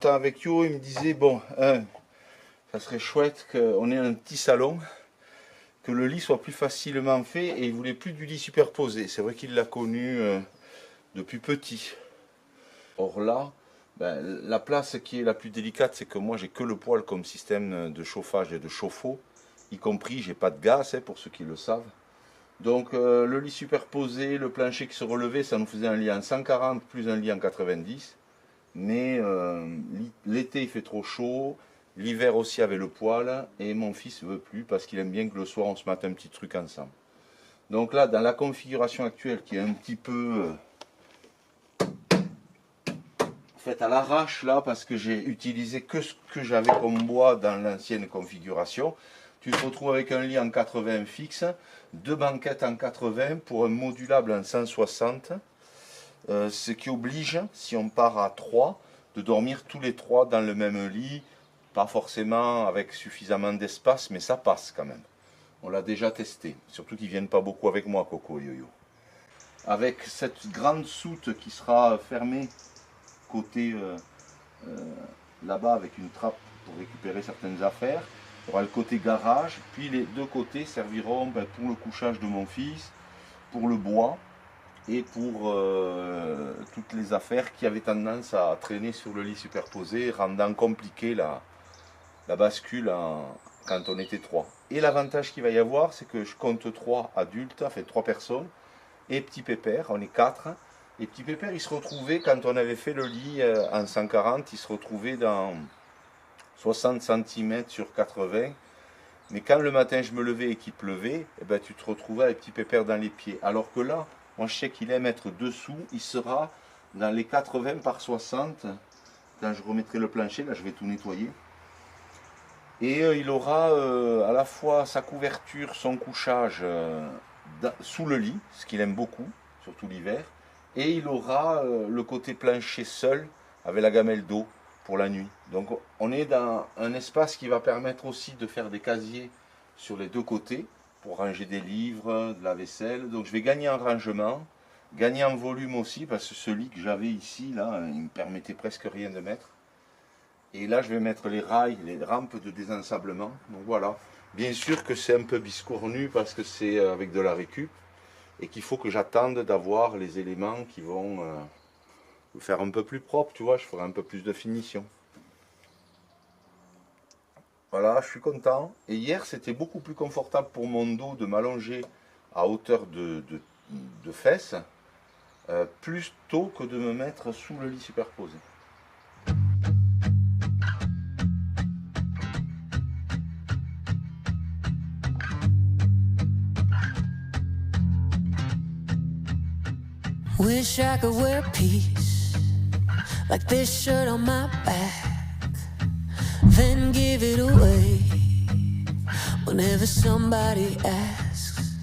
temps avec Yo, il me disait, bon, ça serait chouette qu'on ait un petit salon, que le lit soit plus facilement fait, et il voulait plus du lit superposé. C'est vrai qu'il l'a connu depuis petit. Or là, ben, la place qui est la plus délicate, c'est que moi j'ai que le poêle comme système de chauffage et de chauffe-eau, y compris, j'ai pas de gaz, pour ceux qui le savent. Donc le lit superposé, le plancher qui se relevait, ça nous faisait un lit en 140 plus un lit en 90. Mais l'été il fait trop chaud, l'hiver aussi avec le poêle, et mon fils ne veut plus parce qu'il aime bien que le soir on se mette un petit truc ensemble. Donc là, dans la configuration actuelle qui est un petit peu faite à l'arrache là, parce que j'ai utilisé que ce que j'avais comme bois dans l'ancienne configuration, tu te retrouves avec un lit en 80 fixe, deux banquettes en 80 pour un modulable en 160, ce qui oblige, si on part à 3, de dormir tous les 3 dans le même lit, pas forcément avec suffisamment d'espace, mais ça passe quand même. On l'a déjà testé, surtout qu'ils ne viennent pas beaucoup avec moi, Coco et Yo-Yo. Avec cette grande soute qui sera fermée côté là-bas avec une trappe pour récupérer certaines affaires. Il y aura le côté garage, puis les deux côtés serviront pour le couchage de mon fils, pour le bois et pour toutes les affaires qui avaient tendance à traîner sur le lit superposé, rendant compliqué la bascule quand on était 3. Et l'avantage qu'il va y avoir, c'est que je compte 3 adultes, enfin 3 personnes, et Petit Pépère, on est 4. Et Petit Pépère, il se retrouvait, quand on avait fait le lit en 140, il se retrouvait dans 60 cm sur 80, mais quand le matin je me levais et qu'il pleuvait, tu te retrouvais avec Petit Pépère dans les pieds. Alors que là, moi je sais qu'il aime être dessous, il sera dans les 80 par 60, quand je remettrai le plancher, là je vais tout nettoyer. Et il aura à la fois sa couverture, son couchage sous le lit, ce qu'il aime beaucoup, surtout l'hiver, et il aura le côté plancher seul, avec la gamelle d'eau, pour la nuit. Donc on est dans un espace qui va permettre aussi de faire des casiers sur les deux côtés pour ranger des livres, de la vaisselle. Donc je vais gagner en rangement, gagner en volume aussi parce que ce lit que j'avais ici, là, il me permettait presque rien de mettre. Et là je vais mettre les rails, les rampes de désensablement. Donc voilà. Bien sûr que c'est un peu biscornu parce que c'est avec de la récup et qu'il faut que j'attende d'avoir les éléments qui vont faire un peu plus propre, tu vois, je ferai un peu plus de finition. Voilà, je suis content. Et hier, c'était beaucoup plus confortable pour mon dos de m'allonger à hauteur de fesses, plus tôt que de me mettre sous le lit superposé. Wish I could wear peace like this shirt on my back, then give it away whenever somebody asks.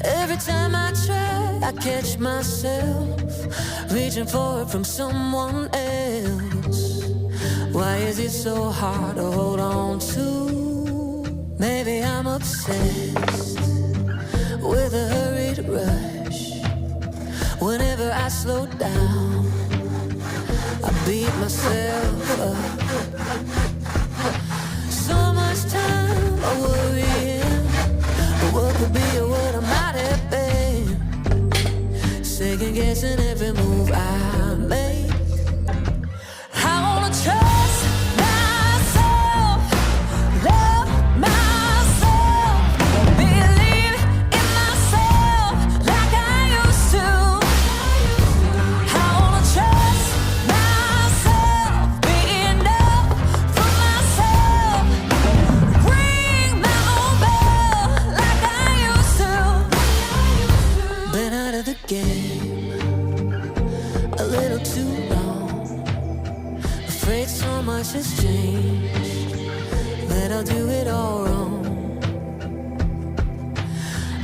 Every time I try, I catch myself reaching for it from someone else. Why is it so hard to hold on to? Maybe I'm obsessed with a hurried rush. Whenever I slow down, I beat myself up. So much time I worrying what could be or what I might have been. Second guessing every move I make. I wanna trust myself, love myself, believe in myself like I used to. Game a little too long, afraid so much has changed that I'll do it all wrong.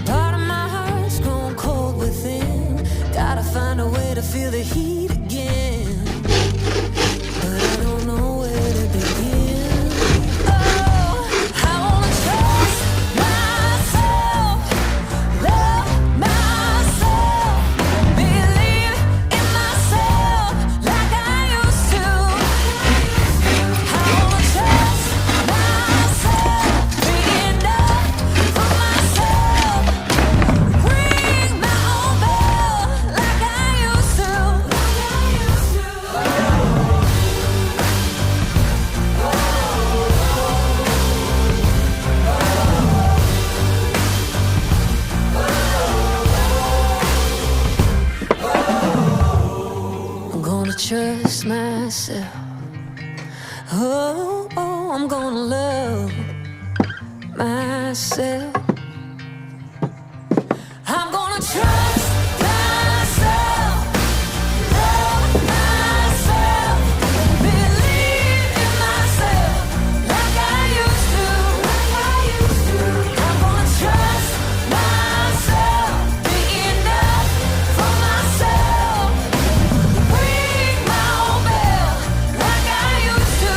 Part of my heart's grown cold within, gotta find a way to feel the heat again, but I don't know where to begin. Believe in myself like I used to. myself. Oh, oh, I'm gonna love myself. I'm gonna trust myself, love myself, believe in myself like I used to. I'm gonna trust myself, be enough for myself, ring my own bell like I used to.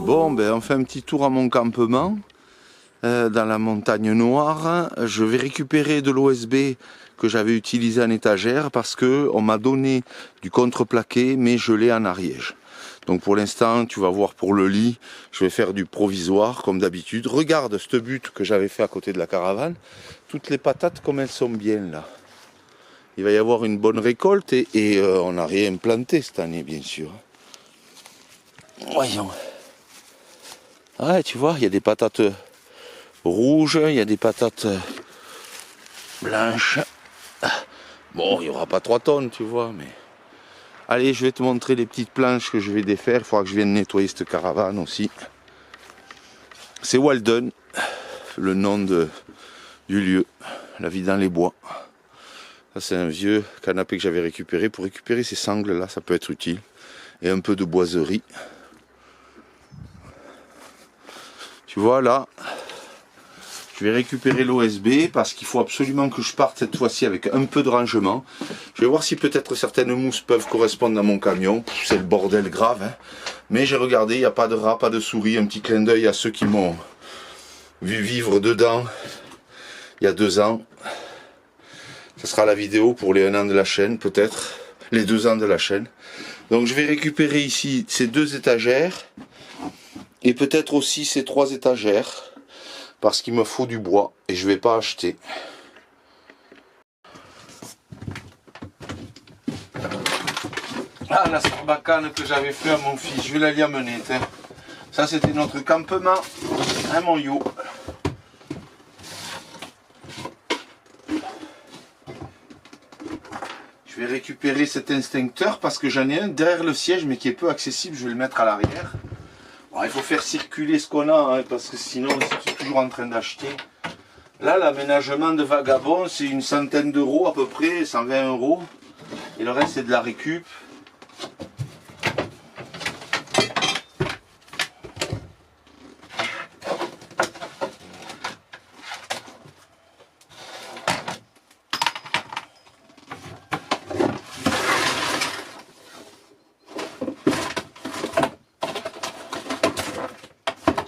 Bon, ben on fait un petit tour à mon campement dans la montagne noire. Je vais récupérer de l'OSB que j'avais utilisé en étagère parce que on m'a donné du contreplaqué, mais je l'ai en Ariège. Donc pour l'instant, tu vas voir pour le lit, je vais faire du provisoire comme d'habitude. Regarde cette butte que j'avais fait à côté de la caravane. Toutes les patates comme elles sont bien là. Il va y avoir une bonne récolte et on n'a rien planté cette année bien sûr. Voyons. Ouais, tu vois, il y a des patates rouges, il y a des patates blanches. Bon, il n'y aura pas 3 tonnes, tu vois, mais... Allez, je vais te montrer les petites planches que je vais défaire. Il faudra que je vienne nettoyer cette caravane aussi. C'est Walden, le nom du lieu, la vie dans les bois. Ça, c'est un vieux canapé que j'avais récupéré. Pour récupérer ces sangles-là, ça peut être utile. Et un peu de boiserie. Tu vois là, je vais récupérer l'OSB parce qu'il faut absolument que je parte cette fois-ci avec un peu de rangement. Je vais voir si peut-être certaines mousses peuvent correspondre à mon camion. C'est le bordel grave, hein. Mais j'ai regardé, il n'y a pas de rats, pas de souris. Un petit clin d'œil à ceux qui m'ont vu vivre dedans il y a 2 ans. Ce sera la vidéo pour les 1 an de la chaîne, peut-être. Les 2 ans de la chaîne. Donc je vais récupérer ici ces 2 étagères. Et peut-être aussi ces 3 étagères. Parce qu'il me faut du bois. Et je ne vais pas acheter. Ah, la sarbacane que j'avais fait à mon fils. Je vais la lui amener. T'sais. Ça, c'était notre campement. Hein, mon yo. Je vais récupérer cet extincteur parce que j'en ai un derrière le siège mais qui est peu accessible. Je vais le mettre à l'arrière. Bon, il faut faire circuler ce qu'on a hein, parce que sinon c'est toujours en train d'acheter. Là, l'aménagement de Vagabond, c'est une centaine d'euros à peu près, 120 euros. Et le reste, c'est de la récup.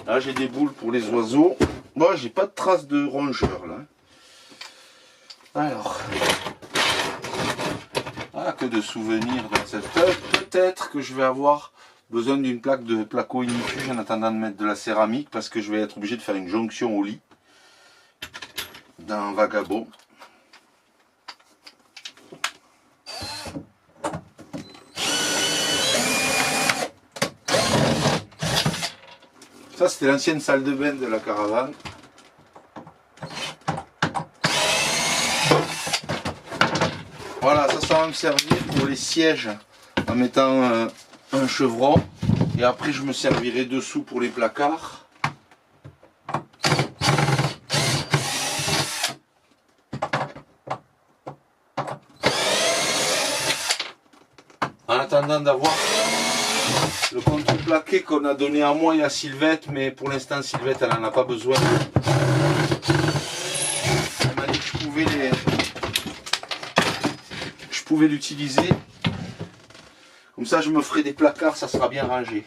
Là j'ai des boules pour les oiseaux. Bon, j'ai pas de traces de rongeurs là. Alors. Ah, que de souvenirs dans cette œuvre. Peut-être que je vais avoir besoin d'une plaque de placo ignifuge en attendant de mettre de la céramique parce que je vais être obligé de faire une jonction au lit. Dans Vagabond. Ça, c'était l'ancienne salle de bain de la caravane. Voilà, ça va me servir pour les sièges en mettant un chevron. Et après, je me servirai dessous pour les placards. En attendant d'avoir le contreplaqué qu'on a donné à moi et à Sylvette, mais pour l'instant Sylvette elle n'en a pas besoin. Elle m'a dit que je pouvais l'utiliser. Comme ça je me ferai des placards, ça sera bien rangé.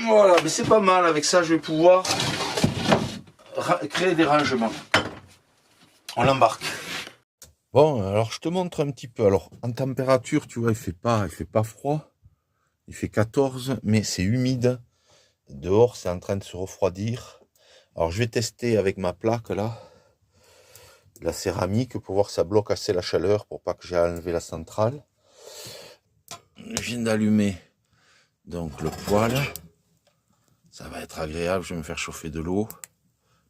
Voilà, mais c'est pas mal. Avec ça, je vais pouvoir créer des rangements. On l'embarque. Bon, alors je te montre un petit peu. Alors, en température, tu vois, il fait pas froid. Il fait 14, mais c'est humide. Dehors, c'est en train de se refroidir. Alors, je vais tester avec ma plaque, là, la céramique, pour voir si ça bloque assez la chaleur, pour pas que j'ai à enlever la centrale. Je viens d'allumer, donc, le poêle. Ça va être agréable, je vais me faire chauffer de l'eau.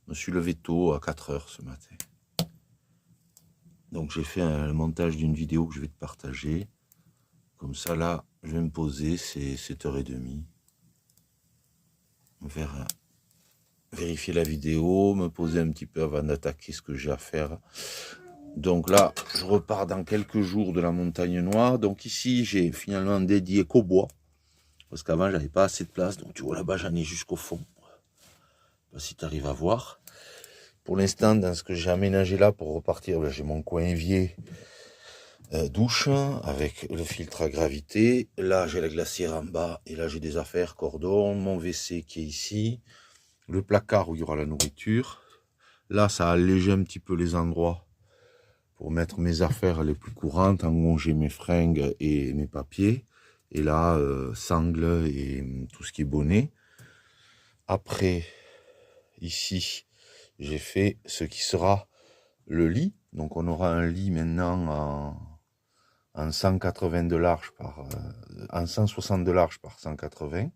Je me suis levé tôt, à 4 heures ce matin. Donc j'ai fait le montage d'une vidéo que je vais te partager. Comme ça là, je vais me poser, c'est 7h30. Vérifier la vidéo, me poser un petit peu avant d'attaquer ce que j'ai à faire. Donc là, je repars dans quelques jours de la montagne noire. Donc ici, j'ai finalement dédié qu'au bois. Parce qu'avant, j'avais pas assez de place. Donc tu vois là-bas, j'en ai jusqu'au fond. Je sais pas si tu arrives à voir. Pour l'instant, dans ce que j'ai aménagé là pour repartir, j'ai mon coin évier douche avec le filtre à gravité. Là, j'ai la glacière en bas et là, j'ai des affaires, cordon, mon WC qui est ici, le placard où il y aura la nourriture. Là, ça a allégé un petit peu les endroits pour mettre mes affaires les plus courantes. En gros, j'ai mes fringues et mes papiers. Et là, sangles et tout ce qui est bonnet. Après, ici, j'ai fait ce qui sera le lit. Donc on aura un lit maintenant en 180 de large en 160 de large par 180.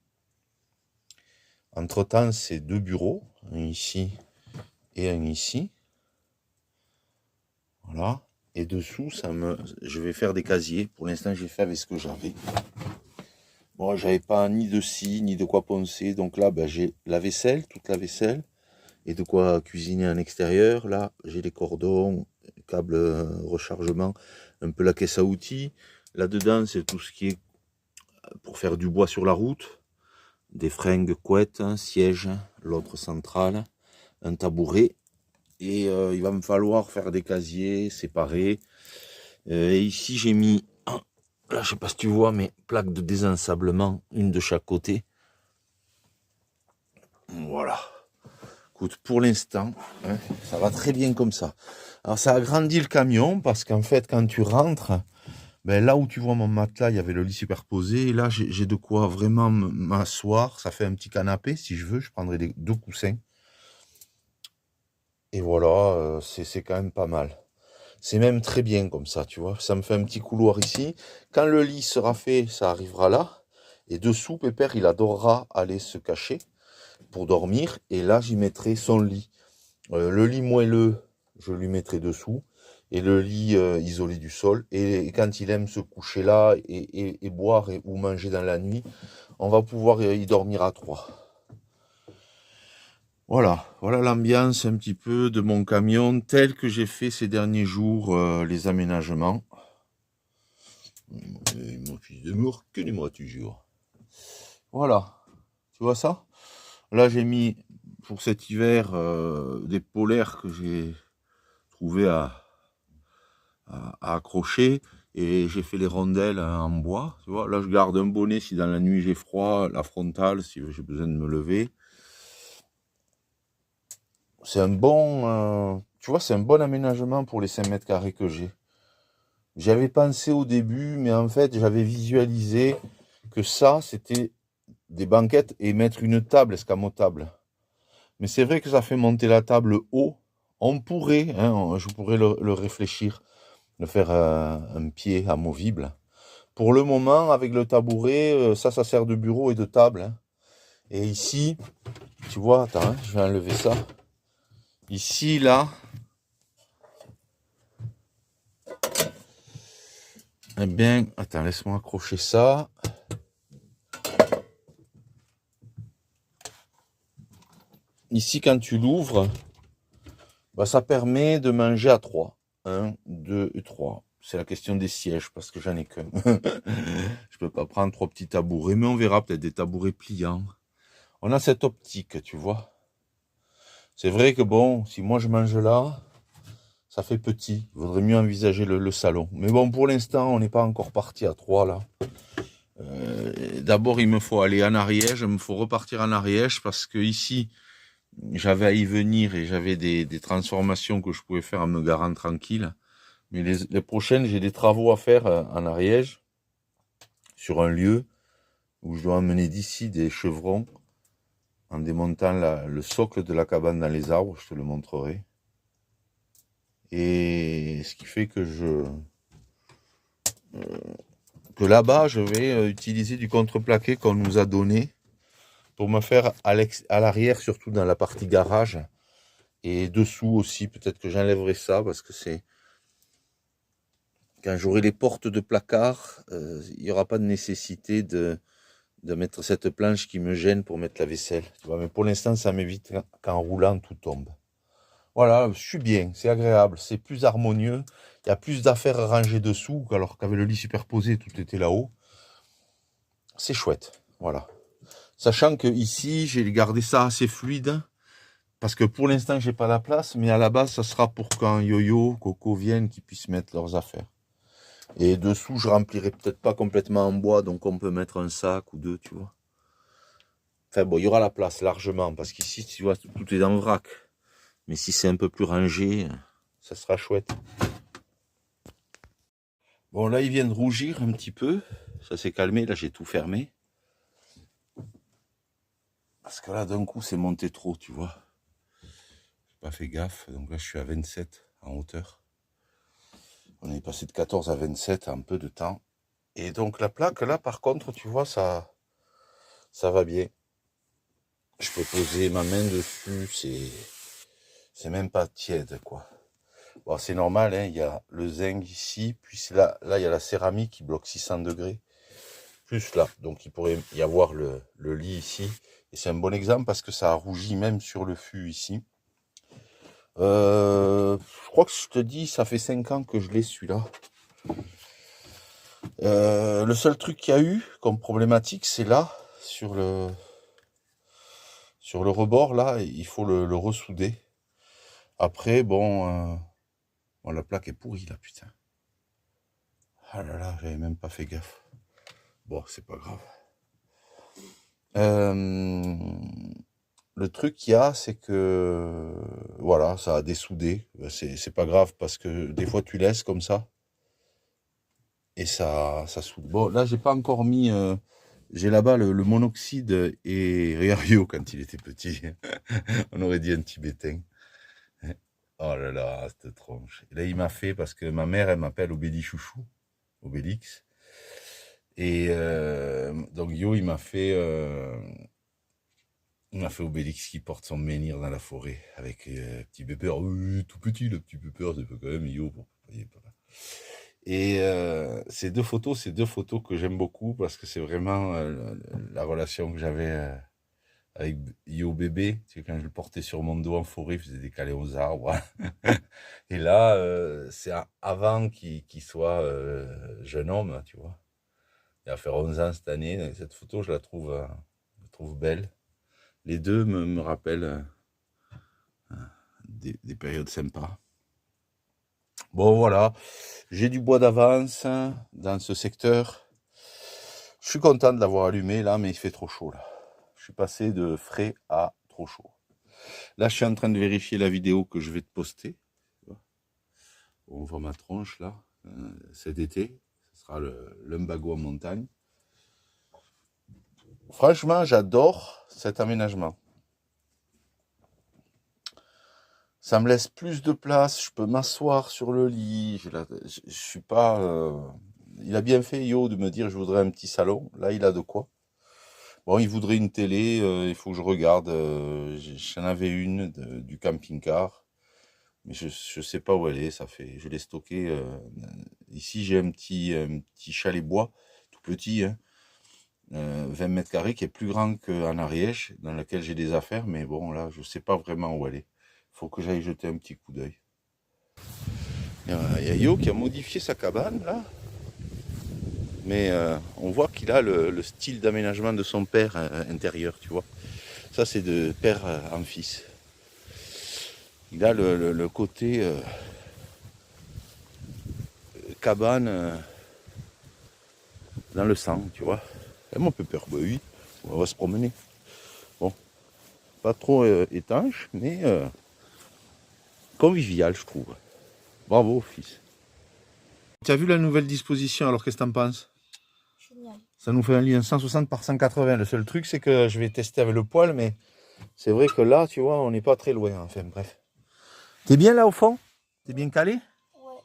Entre temps, c'est 2 bureaux, un ici et un ici. Voilà. Et dessous, je vais faire des casiers. Pour l'instant, j'ai fait avec ce que j'avais. Bon, j'avais pas ni de scie, ni de quoi poncer. Donc là, j'ai la vaisselle, toute la vaisselle. Et de quoi cuisiner en extérieur. Là, j'ai les cordons, câbles rechargement, un peu la caisse à outils. Là-dedans, c'est tout ce qui est pour faire du bois sur la route. Des fringues, couettes, siège, l'autre centrale, un tabouret. Et il va me falloir faire des casiers séparés. Et ici, j'ai mis, là, je sais pas si tu vois, mes plaques de désensablement, une de chaque côté. Voilà. Pour l'instant, ça va très bien comme ça. Alors ça agrandit le camion parce qu'en fait quand tu rentres, là où tu vois mon matelas, il y avait le lit superposé. Et là j'ai de quoi vraiment m'asseoir. Ça fait un petit canapé. Si je veux, je prendrai 2 coussins. Et voilà, c'est quand même pas mal. C'est même très bien comme ça, tu vois. Ça me fait un petit couloir ici. Quand le lit sera fait, ça arrivera là. Et dessous, Pépère, il adorera aller se cacher pour dormir, et là j'y mettrai son lit. Le lit moelleux, je lui mettrai dessous, et le lit isolé du sol. Et quand il aime se coucher là et boire ou manger dans la nuit, on va pouvoir y dormir à 3. Voilà l'ambiance un petit peu de mon camion tel que j'ai fait ces derniers jours, les aménagements. Mon fils d'amour, que dis-moi toujours. Voilà, tu vois ça? Là, j'ai mis pour cet hiver des polaires que j'ai trouvé à accrocher, et j'ai fait les rondelles en bois. Tu vois, là, je garde un bonnet si dans la nuit j'ai froid, la frontale si j'ai besoin de me lever. C'est un bon, tu vois, c'est un bon aménagement pour les 5 mètres carrés que j'ai. J'avais pensé au début, mais en fait, j'avais visualisé que ça, c'était des banquettes et mettre une table escamotable. Mais c'est vrai que ça fait monter la table haut. On pourrait, je pourrais le réfléchir, le faire un pied amovible. Pour le moment, avec le tabouret, ça sert de bureau et de table. Et ici, tu vois, attends, je vais enlever ça. Ici, là, eh bien, attends, laisse-moi accrocher ça. Ici, quand tu l'ouvres, ça permet de manger à 3. 1, 2 et 3. C'est la question des sièges, parce que j'en ai qu'un. Je peux pas prendre 3 petits tabourets, mais on verra peut-être des tabourets pliants. On a cette optique, tu vois. C'est vrai que bon, si moi je mange là, ça fait petit. Il vaudrait mieux envisager le salon. Mais bon, pour l'instant, on n'est pas encore parti à 3 là. D'abord, il me faut aller en Ariège, il me faut repartir en Ariège parce que ici, j'avais à y venir et j'avais des transformations que je pouvais faire en me garant tranquille. Mais les prochaines, j'ai des travaux à faire en Ariège, sur un lieu où je dois emmener d'ici des chevrons en démontant le socle de la cabane dans les arbres, je te le montrerai. Et ce qui fait que là-bas, je vais utiliser du contreplaqué qu'on nous a donné pour me faire à l'arrière, surtout dans la partie garage. Et dessous aussi, peut-être que j'enlèverai ça parce que c'est... Quand j'aurai les portes de placard, il n'y aura pas de nécessité de mettre cette planche qui me gêne pour mettre la vaisselle. Tu vois, mais pour l'instant, ça m'évite qu'en roulant, tout tombe. Voilà, je suis bien, c'est agréable, c'est plus harmonieux. Il y a plus d'affaires rangées dessous, alors qu'avec le lit superposé, tout était là-haut. C'est chouette, voilà. Sachant que ici, j'ai gardé ça assez fluide, parce que pour l'instant, j'ai pas la place, mais à la base, ça sera pour quand Yo-Yo, Coco viennent, qu'ils puissent mettre leurs affaires. Et dessous, je remplirai peut-être pas complètement en bois, donc on peut mettre un sac ou deux, tu vois. Enfin bon, il y aura la place largement, parce qu'ici, tu vois, tout est en vrac. Mais si c'est un peu plus rangé, ça sera chouette. Bon, là, il vient de rougir un petit peu. Ça s'est calmé, là, j'ai tout fermé. Parce que là, d'un coup, c'est monté trop, tu vois. J'ai pas fait gaffe, donc là, je suis à 27 en hauteur. On est passé de 14 à 27 en peu de temps. Et donc, la plaque, là, par contre, tu vois, ça va bien. Je peux poser ma main dessus, c'est même pas tiède, quoi. Bon, c'est normal, hein, il y a le zinc ici, puis là, il y a la céramique qui bloque 600 degrés. Plus là, donc il pourrait y avoir le lit ici. Et c'est un bon exemple parce que ça a rougi même sur le fût ici. Je crois que je te dis, ça fait 5 ans que je l'ai celui-là. Le seul truc qu'il y a eu comme problématique, c'est là, sur le rebord, là, il faut le ressouder. Après, bon, la plaque est pourrie, là, putain. Ah là là, j'avais même pas fait gaffe. Bon, c'est pas grave. Le truc qu'il y a, c'est que, voilà, ça a dessoudé. C'est pas grave, parce que des fois, tu laisses comme ça. Et ça soude. Bon, là, j'ai pas encore mis... j'ai là-bas le monoxyde et Rio quand il était petit. On aurait dit un Tibétain. Oh là là, cette tronche. Et là, il m'a fait, parce que ma mère, elle m'appelle Obélichouchou, Obélix. Et donc, Yo, il m'a fait Obélix qui porte son menhir dans la forêt, avec petit pépère. Oui, tout petit, le petit pépère, c'est quand même Yo. Bon, et ces deux photos que j'aime beaucoup, parce que c'est vraiment la relation que j'avais avec Yo bébé. Tu sais, quand je le portais sur mon dos en forêt, il faisait des câlins aux arbres. Et là, c'est avant qu'il soit jeune homme, tu vois. Il va faire 11 ans cette année. Donc cette photo, je la trouve belle. Les deux me rappellent des périodes sympas. Bon, voilà. J'ai du bois d'avance dans ce secteur. Je suis content de l'avoir allumé là, mais il fait trop chaud là. Je suis passé de frais à trop chaud. Là, je suis en train de vérifier la vidéo que je vais te poster. On voit ma tronche là, cet été. Ce sera le lumbago en montagne. Franchement, j'adore cet aménagement. Ça me laisse plus de place, je peux m'asseoir sur le lit. Je suis pas... Il a bien fait, Yo, de me dire je voudrais un petit salon. Là, il a de quoi. Bon, il voudrait une télé, il faut que je regarde. J'en avais une du camping-car. Mais je sais pas où elle est, je l'ai stocké. Ici, j'ai un petit chalet bois, tout petit, hein, 20 mètres carrés, qui est plus grand qu'en Ariège, dans lequel j'ai des affaires. Mais bon, là, je sais pas vraiment où elle est. Faut que j'aille jeter un petit coup d'œil. Il y a Yo qui a modifié sa cabane, là. Mais on voit qu'il a le style d'aménagement de son père intérieur, tu vois. Ça, c'est de père en fils. Il a le côté cabane dans le sang, tu vois. Et mon pépère, bah oui, on va se promener. Bon, pas trop étanche, mais convivial, je trouve. Bravo, fils. Tu as vu la nouvelle disposition, alors qu'est-ce que tu en penses? Génial. Ça nous fait un lit 160 par 180. Le seul truc, c'est que je vais tester avec le poêle, mais c'est vrai que là, tu vois, on n'est pas très loin. Enfin, bref. T'es bien là au fond? T'es bien calé? Ouais.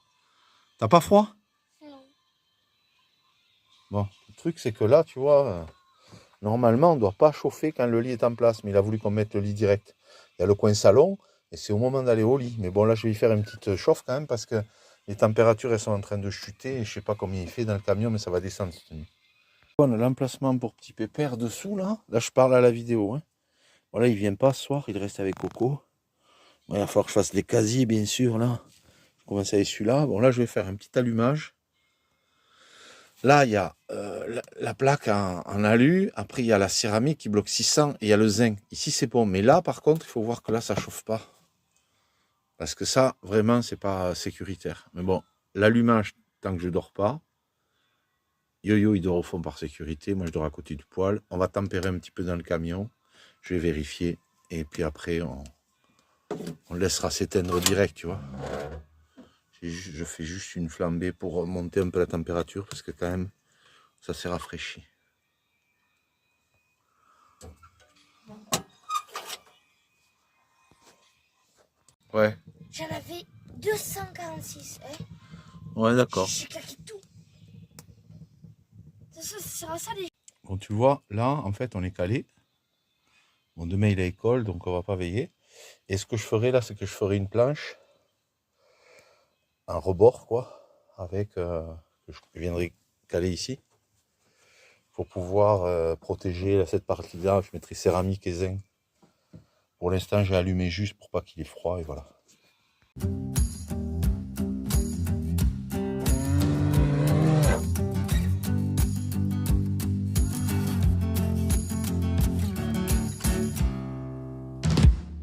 T'as pas froid? Non. Bon, le truc, c'est que là, tu vois, normalement, on ne doit pas chauffer quand le lit est en place, mais il a voulu qu'on mette le lit direct. Il y a le coin salon, et c'est au moment d'aller au lit. Mais bon, là, je vais y faire une petite chauffe quand même, parce que les températures, elles sont en train de chuter, et je sais pas combien il fait dans le camion, mais ça va descendre cette nuit. On a l'emplacement pour petit pépère dessous, là. Là, je parle à la vidéo. Hein. Voilà, il vient pas ce soir, il reste avec Coco. Bon, il va falloir que je fasse les casiers, bien sûr, là. Je commence avec celui-là. Bon, là, je vais faire un petit allumage. Là, il y a la plaque en alu. Après, il y a la céramique qui bloque 600 et il y a le zinc. Ici, c'est bon. Mais là, par contre, il faut voir que là, ça chauffe pas. Parce que ça, vraiment, c'est pas sécuritaire. Mais bon, l'allumage, tant que je dors pas. Yo-Yo, il dort au fond par sécurité. Moi, je dors à côté du poêle. On va tempérer un petit peu dans le camion. Je vais vérifier. Et puis après, on laissera s'éteindre direct, tu vois. Je fais juste une flambée pour monter un peu la température. Parce que quand même, ça s'est rafraîchi. Ouais. J'en avais 246. Hein. Ouais, d'accord. J'ai claqué tout. Ça sert à ça les. Bon, tu vois, là, en fait, on est calé. Bon, demain, il est à l'école, donc on va pas veiller. Et ce que je ferai là, c'est que je ferai une planche, un rebord, quoi, avec, que je viendrai caler ici, pour pouvoir protéger cette partie-là. Je mettrai céramique et zinc. Pour l'instant, j'ai allumé juste pour pas qu'il ait froid, et voilà.